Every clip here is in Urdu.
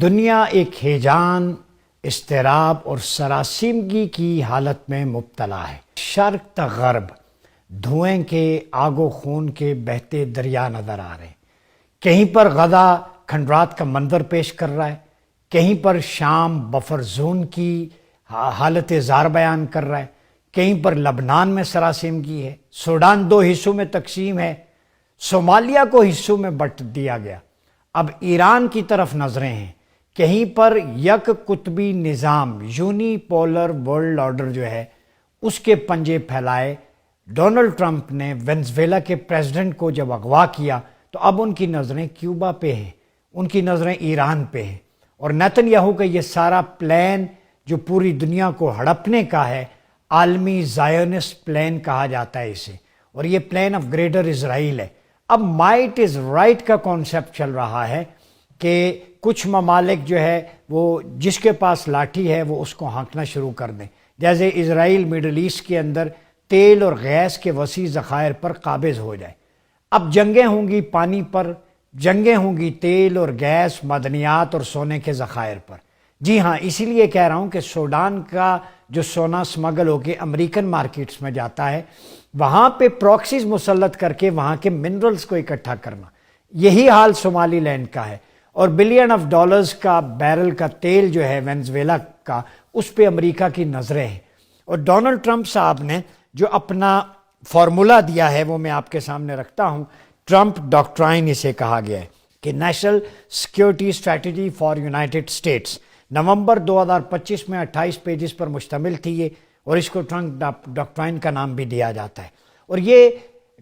دنیا ایک ہیجان، اضطراب اور سراسیمگی کی حالت میں مبتلا ہے۔ شرق تا غرب دھوئیں کے، آگ و خون کے بہتے دریا نظر آ رہے ہیں۔ کہیں پر غزہ کھنڈرات کا منظر پیش کر رہا ہے، کہیں پر شام بفر زون کی حالت زار بیان کر رہا ہے، کہیں پر لبنان میں سراسیمگی ہے، سوڈان 2 حصوں میں تقسیم ہے، صومالیہ کو حصوں میں بٹ دیا گیا۔ اب ایران کی طرف نظریں ہیں، کہیں پر یک قطبی نظام یونی پولر ورلڈ آرڈر جو ہے اس کے پنجے پھیلائے۔ ڈونلڈ ٹرمپ نے وینزویلا کے پریزیڈنٹ کو جب اغوا کیا تو اب ان کی نظریں کیوبا پہ ہیں، ان کی نظریں ایران پہ ہیں، اور نیتن یاہو کا یہ سارا پلان جو پوری دنیا کو ہڑپنے کا ہے، عالمی زائونسٹ پلان کہا جاتا ہے اسے، اور یہ پلان آف گریٹر اسرائیل ہے۔ اب مائٹ از رائٹ کا کانسیپٹ چل رہا ہے کہ کچھ ممالک جو ہے وہ جس کے پاس لاٹھی ہے وہ اس کو ہانکنا شروع کر دیں، جیسے اسرائیل مڈل ایسٹ کے اندر تیل اور گیس کے وسیع ذخائر پر قابض ہو جائے۔ اب جنگیں ہوں گی پانی پر، جنگیں ہوں گی تیل اور گیس، معدنیات اور سونے کے ذخائر پر۔ جی ہاں، اسی لیے کہہ رہا ہوں کہ سوڈان کا جو سونا سمگل ہو کے امریکن مارکیٹس میں جاتا ہے، وہاں پہ پراکسیز مسلط کر کے وہاں کے منرلز کو اکٹھا کرنا، یہی حال صومالی لینڈ کا ہے، اور بلین آف ڈالرز کا بیرل کا تیل جو ہے وینزویلا کا، اس پہ امریکہ کی نظریں ہیں۔ اور ڈونلڈ ٹرمپ صاحب نے جو اپنا فارمولا دیا ہے وہ میں آپ کے سامنے رکھتا ہوں۔ ٹرمپ ڈاکٹرائن اسے کہا گیا ہے کہ national security strategy for United States, نومبر 2025 میں 28 پیجز پر مشتمل تھی یہ، اور اس کو ٹرمپ ڈاکٹرائن کا نام بھی دیا جاتا ہے، اور یہ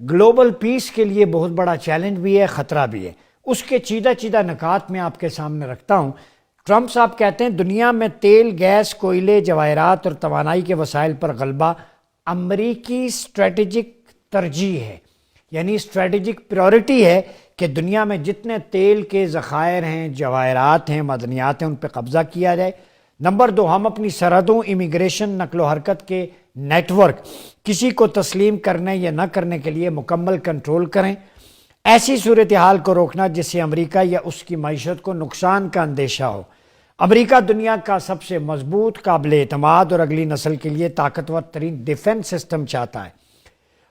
گلوبل پیس کے لیے بہت بڑا چیلنج بھی ہے، خطرہ بھی ہے۔ اس کے چیدہ نکات میں آپ کے سامنے رکھتا ہوں۔ ٹرمپ صاحب کہتے ہیں دنیا میں تیل، گیس، کوئلے، جواہرات اور توانائی کے وسائل پر غلبہ امریکی اسٹریٹجک ترجیح ہے، یعنی اسٹریٹجک پریورٹی ہے کہ دنیا میں جتنے تیل کے ذخائر ہیں، جواہرات ہیں، معدنیات ہیں، ان پہ قبضہ کیا جائے۔ نمبر 2، ہم اپنی سرحدوں، امیگریشن، نقل و حرکت کے نیٹ ورک کسی کو تسلیم کرنے یا نہ کرنے کے لیے مکمل کنٹرول کریں۔ ایسی صورتحال کو روکنا جس سے امریکہ یا اس کی معیشت کو نقصان کا اندیشہ ہو۔ امریکہ دنیا کا سب سے مضبوط، قابل اعتماد اور اگلی نسل کے لیے طاقتور ترین ڈیفنس سسٹم چاہتا ہے،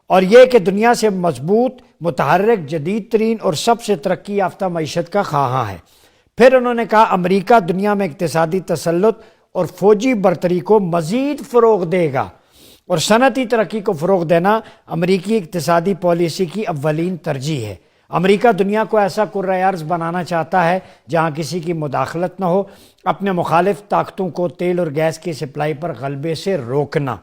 اور یہ کہ دنیا سے مضبوط، متحرک، جدید ترین اور سب سے ترقی یافتہ معیشت کا خواہاں ہے۔ پھر انہوں نے کہا امریکہ دنیا میں اقتصادی تسلط اور فوجی برتری کو مزید فروغ دے گا، اور صنعتی ترقی کو فروغ دینا امریکی اقتصادی پالیسی کی اولین ترجیح ہے۔ امریکہ دنیا کو ایسا کرۂ ارض بنانا چاہتا ہے جہاں کسی کی مداخلت نہ ہو، اپنے مخالف طاقتوں کو تیل اور گیس کی سپلائی پر غلبے سے روکنا،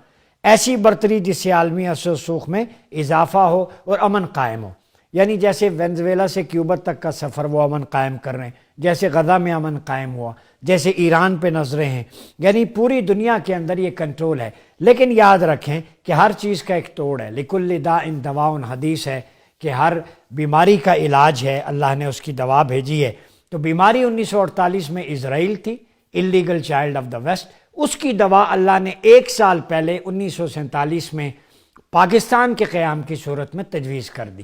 ایسی برتری جس سے عالمی اثر و رسوخ میں اضافہ ہو اور امن قائم ہو، یعنی جیسے وینزویلا سے کیوبا تک کا سفر وہ امن قائم کر رہے ہیں، جیسے غزہ میں امن قائم ہوا، جیسے ایران پہ نظریں ہیں، یعنی پوری دنیا کے اندر یہ کنٹرول ہے۔ لیکن یاد رکھیں کہ ہر چیز کا ایک توڑ ہے، لِكُلِّ دَاءٍ دَوَاءٌ، حدیث ہے کہ ہر بیماری کا علاج ہے، اللہ نے اس کی دوا بھیجی ہے۔ تو بیماری 1948 میں اسرائیل تھی، illegal child of the west, اس کی دوا اللہ نے 1 سال پہلے 1947 میں پاکستان کے قیام کی صورت میں تجویز کر دی۔